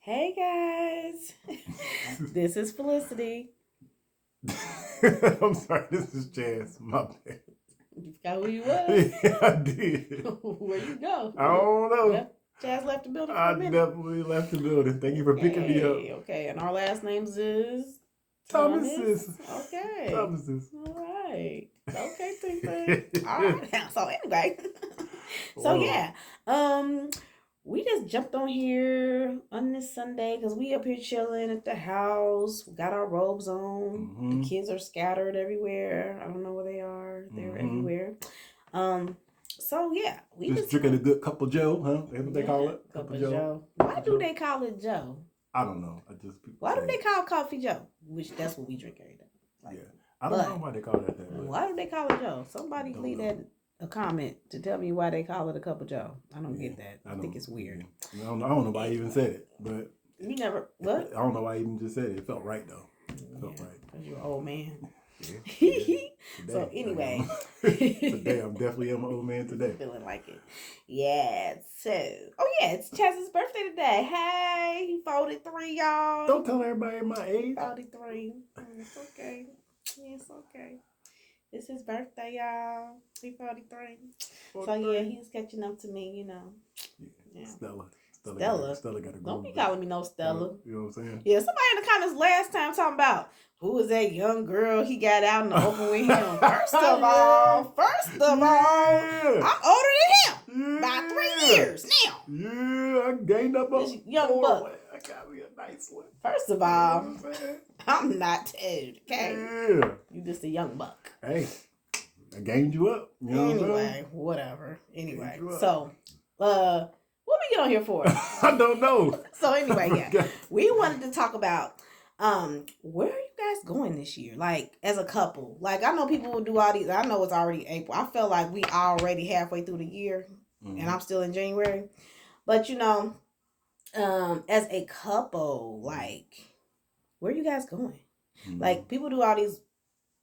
Hey guys, this is Felicity. I'm sorry, this is Jazz. My bad. You forgot who you was? Yeah, I did. Where you go? I don't know. Left, Jazz left the building for I a minute. definitely left the building. Thank you for picking me up. Okay, and our last names is Thomas. Thomas's. Okay, Thomas's. all right. Okay, Tinker. All right. So anyway, so Whoa. yeah, um, we just jumped on here on this Sunday because we up here chilling at the house. We got our robes on. The Mm-hmm. kids are scattered everywhere. I don't know where they are. They're Mm-hmm. everywhere. Um. So yeah, we Just drinking a good cup of Joe, huh? That's what they call it? Cup Cup of of Joe. Joe. Cup Why of do Joe. they call it Joe? I don't know. I just people Why do say they it. call Coffee Joe? Which that's what we drink every day. Like, Yeah. I don't know why they call it that. But why do they call it Joe? Somebody don't leave know. that a comment to tell me why they call it a cup of Joe. I don't Yeah, get that. I don't- think it's weird. I don't know why I even said it, but You never what? I don't know why I even just said it. It felt right though. It felt right. Because you're an old man. Yeah. So anyway. Today I'm definitely an old man today. Feeling like it. Yeah, so it's Chaz's birthday today. Hey, he 43, y'all. Don't tell everybody my age. 43. It's okay. It's okay. It's his birthday, y'all. He 43. So yeah, he's catching up to me, you know. Yeah. Stella got a Don't be groove. calling me no Stella. You know what I'm saying? Yeah, somebody in the comments last time talking about who was that young girl he got out in the open with him. First of all, I'm older than him by 3 years now. Yeah, I gained up This a young buck. I got me a nice one. First of You know all, what I'm saying? I'm not old, okay? Yeah. You just a young buck. Hey, I gained you up. You know what I'm saying? Anyway, whatever. Anyway, Gained you up. so what we get on here for? I don't know. So anyway, yeah, we wanted to talk about where are you guys going this year? Like as a couple. Like I know people will do all these. I know it's already April. I feel like we already halfway through the year, and I'm still in January. But you know, as a couple, like where are you guys going? Like people do all these.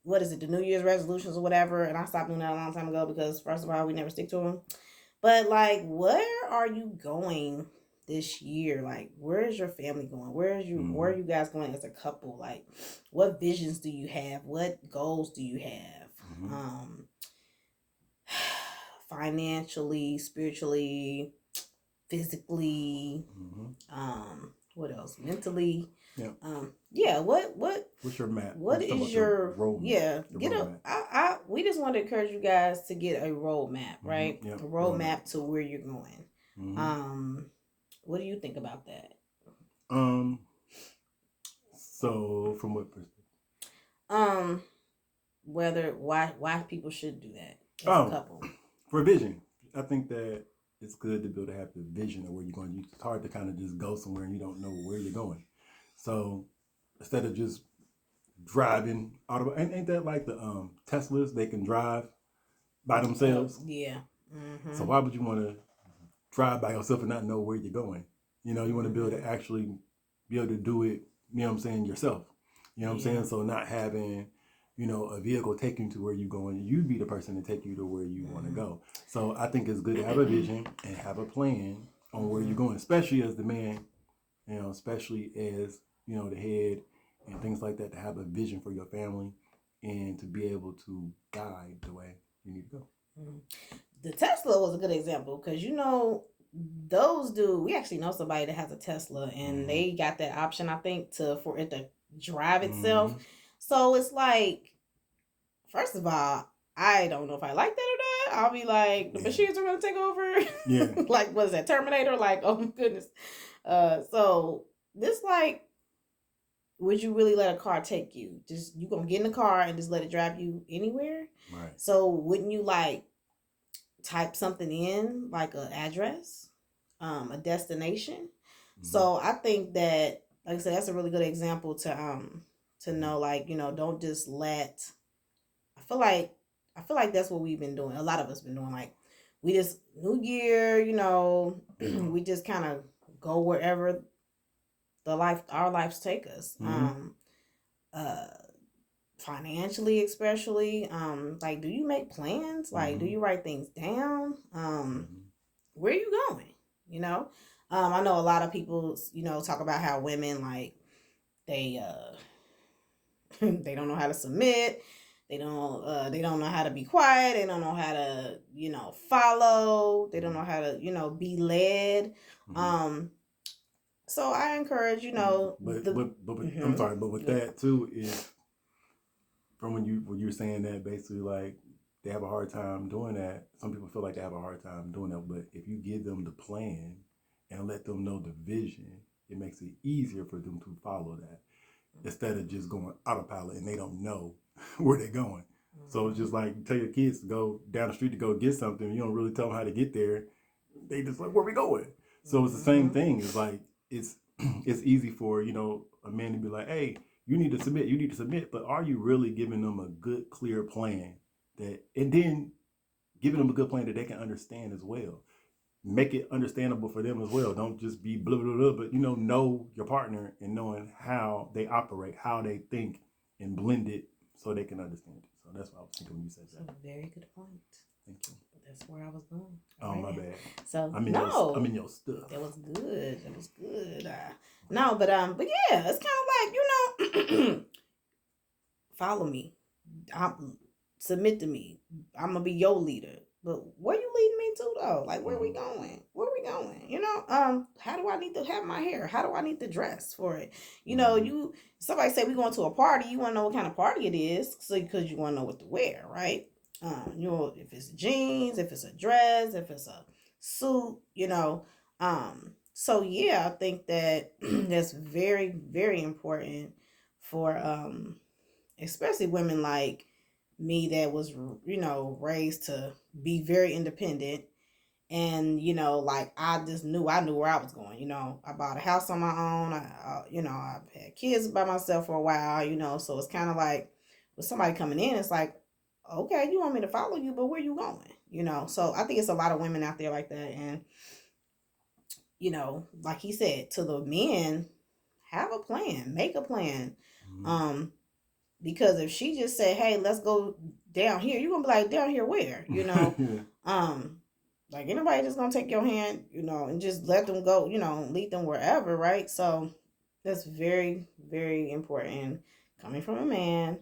What is it? The New Year's resolutions or whatever, and I stopped doing that a long time ago because first of all, we never stick to them. But like, where are you going this year? Like, where is your family going? Where are you guys going as a couple? Like, what visions do you have? What goals do you have? Financially, spiritually, physically, what else? Mentally. Yeah. What's your map? What is your roadmap? Yeah, get a we just want to encourage you guys to get a roadmap, right? Yeah, a roadmap to where you're going. What do you think about that? So from what perspective? Why people should do that as a couple. For vision. I think that it's good to be able to have the vision of where you're going. It's hard to kind of just go somewhere and you don't know where you're going. So instead of just driving ain't that like the Teslas? They can drive by themselves. Yeah. So why would you want to drive by yourself and not know where you're going? You know, you want to be able to actually be able to do it, you know what I'm saying, yourself. You know what I'm saying? So not having, you know, a vehicle take you to where you're going, you be the person to take you to where you want to go. So I think it's good to have a vision and have a plan on where you're going, especially as the man, you know, especially as, you know, the head and things like that, to have a vision for your family and to be able to guide the way you need to go. The Tesla was a good example because, you know, we actually know somebody that has a Tesla and they got that option, I think, for it to drive itself. So it's like, first of all, I don't know if I like that or not. I'll be like, the machines are going to take over. Yeah. Like, what is that, Terminator? Like, oh my goodness. So this, like, would you really let a car take you? Just, you going to get in the car and just let it drive you anywhere? Right. So wouldn't you, like, type something in, like an address, a destination? So I think that, like I said, that's a really good example to know, like, you know, don't just let. I feel like that's what we've been doing. A lot of us been doing, like, we just New Year, you know, we just kind of go wherever our lives take us. Financially, especially, like, do you make plans? Like, do you write things down? Where are you going? You know, I know a lot of people, talk about how women like they they don't know how to submit. They don't know how to be quiet. They don't know how to, follow. They don't know how to, be led. So I encourage, I'm sorry, but with that too is from when you were saying that basically like they have a hard time doing that. Some people feel like they have a hard time doing that, but if you give them the plan and let them know the vision, it makes it easier for them to follow that instead of just going autopilot and they don't know where they're going. So it's just like you tell your kids to go down the street to go get something. You don't really tell them how to get there. They just like, where we going? So it's the same thing. It's like it's easy for a man to be like, hey, you need to submit. But are you really giving them a good, clear plan and then giving them a good plan that they can understand as well? Make it understandable for them as well. Don't just be blah, blah, blah, but, know your partner and knowing how they operate, how they think, and blend it so they can understand it. So that's what I was thinking when you said that. Very good point. Thank you. That's where I was going. Oh, my bad. So I'm in your stuff. That was good. No, but yeah, it's kind of like, follow me. Submit to me. I'm gonna be your leader. But where you leading me to though? Like where we going? How do I need to have my hair? How do I need to dress for it? Somebody say we going to a party, you wanna know what kind of party it is, so because you wanna know what to wear, right? If it's jeans, if it's a dress, if it's a suit, so yeah, I think that that's very, very important for especially women like me that was raised to be very independent. And like I knew where I was going. I bought a house on my own. I've had kids by myself for a while. So it's kind of like with somebody coming in, it's like, okay, you want me to follow you, but where you going? So I think it's a lot of women out there like that. And like he said, to the men, have a plan, make a plan. Because if she just said, hey, let's go down here, you're gonna be like, down here where? Like anybody just gonna take your hand, and just let them go, lead them wherever, right? So that's very, very important coming from a man.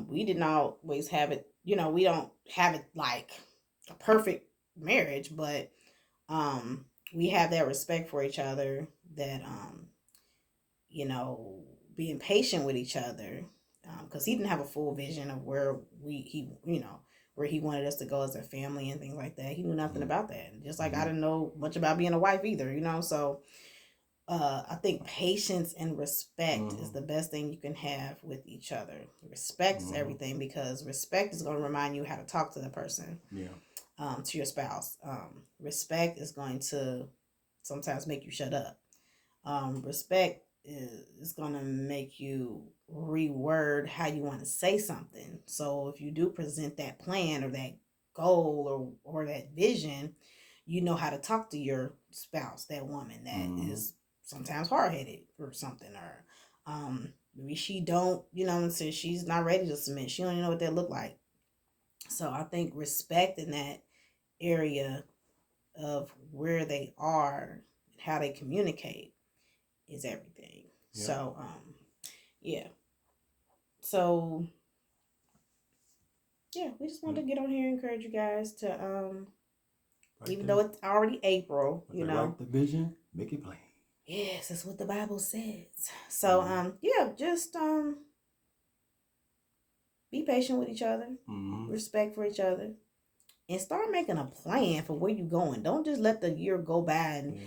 We didn't always have it, we don't have it like a perfect marriage, but we have that respect for each other, that being patient with each other, because he didn't have a full vision of where where he wanted us to go as a family and things like that. He knew nothing about that. Just like I didn't know much about being a wife either, So I think patience and respect is the best thing you can have with each other. Respect is everything, because respect is going to remind you how to talk to the person, to your spouse. Respect is going to sometimes make you shut up. Respect is going to make you reword how you want to say something. So if you do present that plan or that goal or that vision, you know how to talk to your spouse, that woman that is sometimes hard-headed or something, or maybe she don't, since she's not ready to submit, she don't even know what that look like. So I think respect in that area of where they are and how they communicate is everything. Yeah. So yeah. So yeah, we just wanted to get on here and encourage you guys to even though it's already April, like the vision, make it plain. Yes, that's what the Bible says. So yeah, just be patient with each other, respect for each other, and start making a plan for where you're going. Don't just let the year go by. And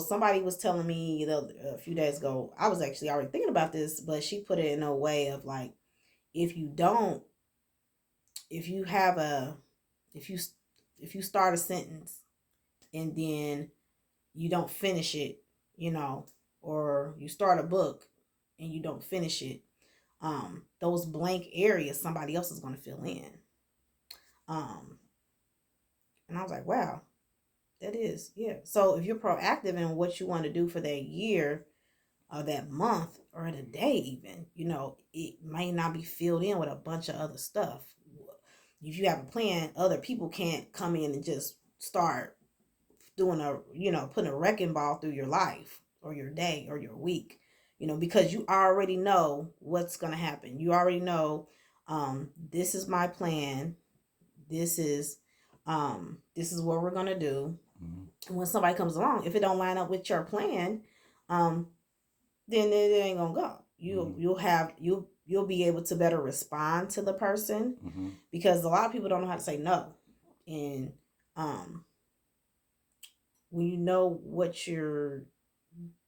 somebody was telling me a few days ago, I was actually already thinking about this, but she put it in a way of like, if you start a sentence and then you don't finish it, or you start a book and you don't finish it, those blank areas somebody else is going to fill in. And I was like, wow, that is, yeah. So if you're proactive in what you want to do for that year or that month or the day even, it may not be filled in with a bunch of other stuff. If you have a plan, other people can't come in and just start doing putting a wrecking ball through your life or your day or your week, because you already know what's going to happen. You already know, this is my plan. This is what we're going to do. And when somebody comes along, if it don't line up with your plan, then it ain't going to go. You'll be able to better respond to the person, because a lot of people don't know how to say no. And when you know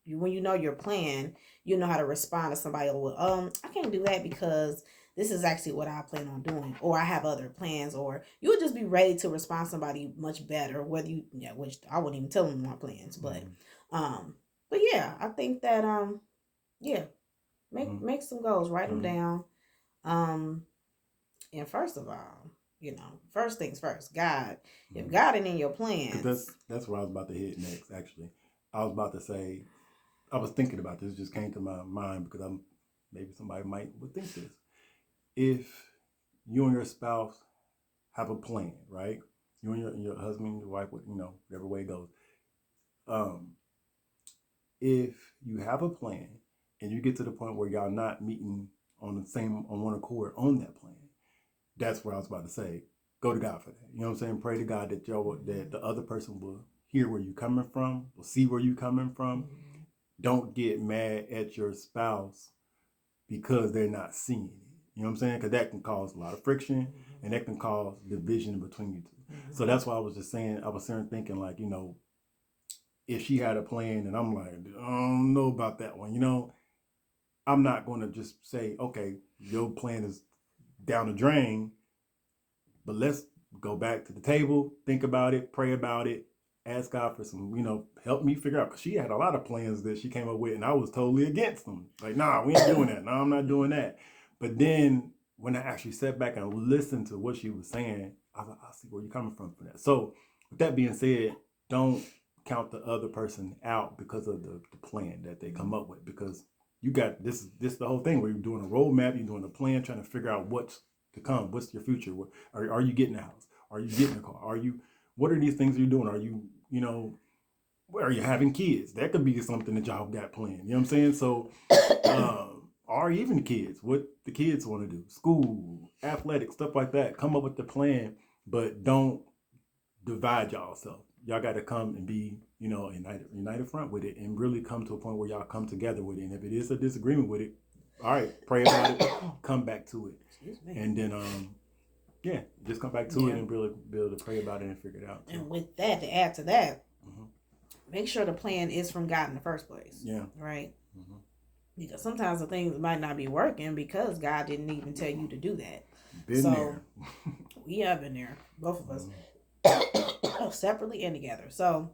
when you know your plan, you know how to respond to somebody. Well, I can't do that because this is actually what I plan on doing, or I have other plans, or you'll just be ready to respond to somebody much better. Which I wouldn't even tell them my plans, but yeah, I think that make some goals, write them down, and first of all, first things first, God. If God ain't in your plans, that's where I was about to hit next. Actually, I was about to say, I was thinking about this. It just came to my mind because maybe somebody would think this. If you and your spouse have a plan, right? You and your husband, your wife, whatever way it goes. If you have a plan and you get to the point where y'all not meeting on one accord on that plan, that's where I was about to say, go to God for that. You know what I'm saying? Pray to God that that the other person will hear where you're coming from, will see where you're coming from. Don't get mad at your spouse because they're not seeing it. You know what I'm saying? Because that can cause a lot of friction, and that can cause division between you two. So that's why I was just saying, I was sitting thinking like, if she had a plan and I'm like, I don't know about that one, I'm not going to just say, okay, your plan is down the drain, but let's go back to the table, think about it, pray about it, ask God for some, help me figure out. Because she had a lot of plans that she came up with, and I was totally against them. Like, nah, we ain't doing that. No, I'm not doing that. But then when I actually sat back and listened to what she was saying, I see where you're coming from for that. So with that being said, don't count the other person out because of the plan that they come up with, because you got this the whole thing where you're doing a roadmap, you're doing a plan, trying to figure out what's to come, what's your future. Are you getting a house? Are you getting a car? What are these things you're doing? Are you, are you having kids? That could be something that y'all got planned. You know what I'm saying? So, or even the kids, what the kids want to do, school, athletics, stuff like that. Come up with the plan, but don't divide y'all. Y'all got to come and be, united front with it, and really come to a point where y'all come together with it. And if it is a disagreement with it, all right, pray about it, come back to it, and then just come back to it and really be able to pray about it and figure it out. And with that, to add to that, make sure the plan is from God in the first place. Yeah. Right. Because sometimes the things might not be working because God didn't even tell you to do that. Been there. We have been there, both of us, separately and together. So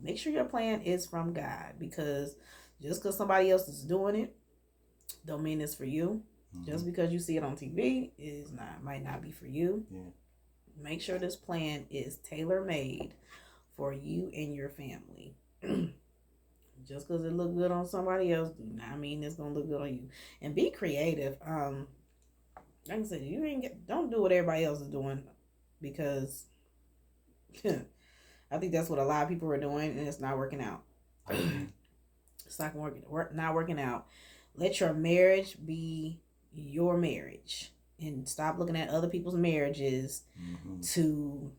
make sure your plan is from God, because just because somebody else is doing it don't mean it's for you. Just because you see it on TV might not be for you. Make sure this plan is tailor-made for you and your family. Just because it look good on somebody else do not mean it's gonna look good on you. And be creative. Like I said, don't do what everybody else is doing, because I think that's what a lot of people are doing, and it's not working out. It's not working out. Let your marriage be your marriage, and stop looking at other people's marriages to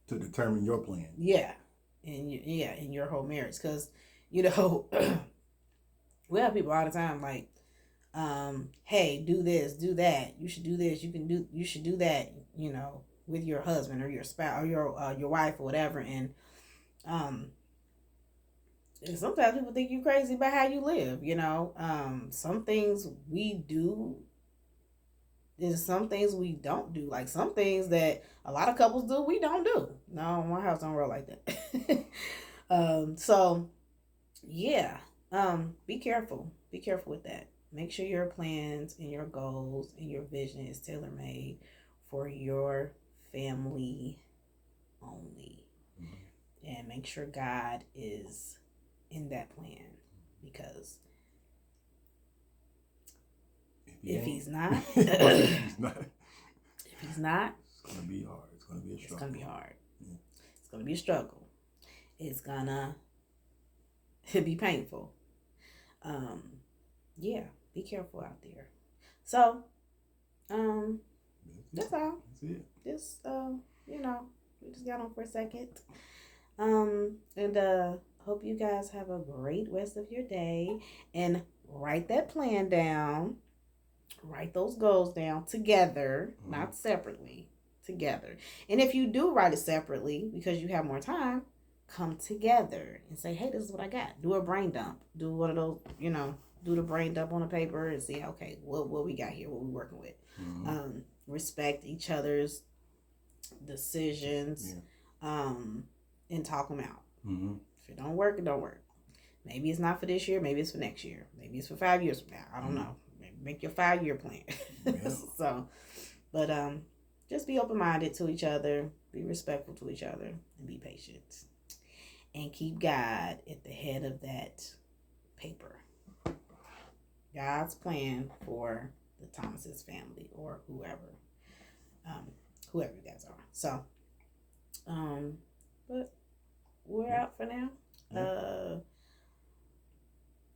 determine your plan. In your whole marriage, because we have people all the time like, hey, do this, do that, you should do this, you should do that, with your husband or your spouse or your wife or whatever. And sometimes people think you crazy about how you live. Some things we do, there's some things we don't do. Like some things that a lot of couples do, we don't do. No, my house don't roll like that. So yeah, be careful. Be careful with that. Make sure your plans and your goals and your vision is tailor-made for your family only. And make sure God is in that plan, because if he's not, if he's not, it's gonna be hard. It's gonna be hard. It's gonna be a struggle. It's gonna be painful. Yeah, be careful out there. So, that's all. That's it. Just you know, we just got on for a second. And hope you guys have a great rest of your day and write that plan down. Write those goals down together, not separately, together. And if you do write it separately because you have more time, come together and say, hey, this is what I got. Do a brain dump. Do one of those, do the brain dump on the paper and see, okay, what we got here, what we working with. Respect each other's decisions, and talk them out. If it don't work, it don't work. Maybe it's not for this year. Maybe it's for next year. Maybe it's for 5 years from now. I don't know. Maybe make your 5-year plan. So, but just be open-minded to each other. Be respectful to each other, and be patient. And keep God at the head of that paper. God's plan for the Thomas's family or whoever you guys are. So, but we're out for now.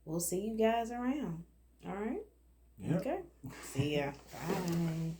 We'll see you guys around. All right? Yeah. Okay. See ya. Bye.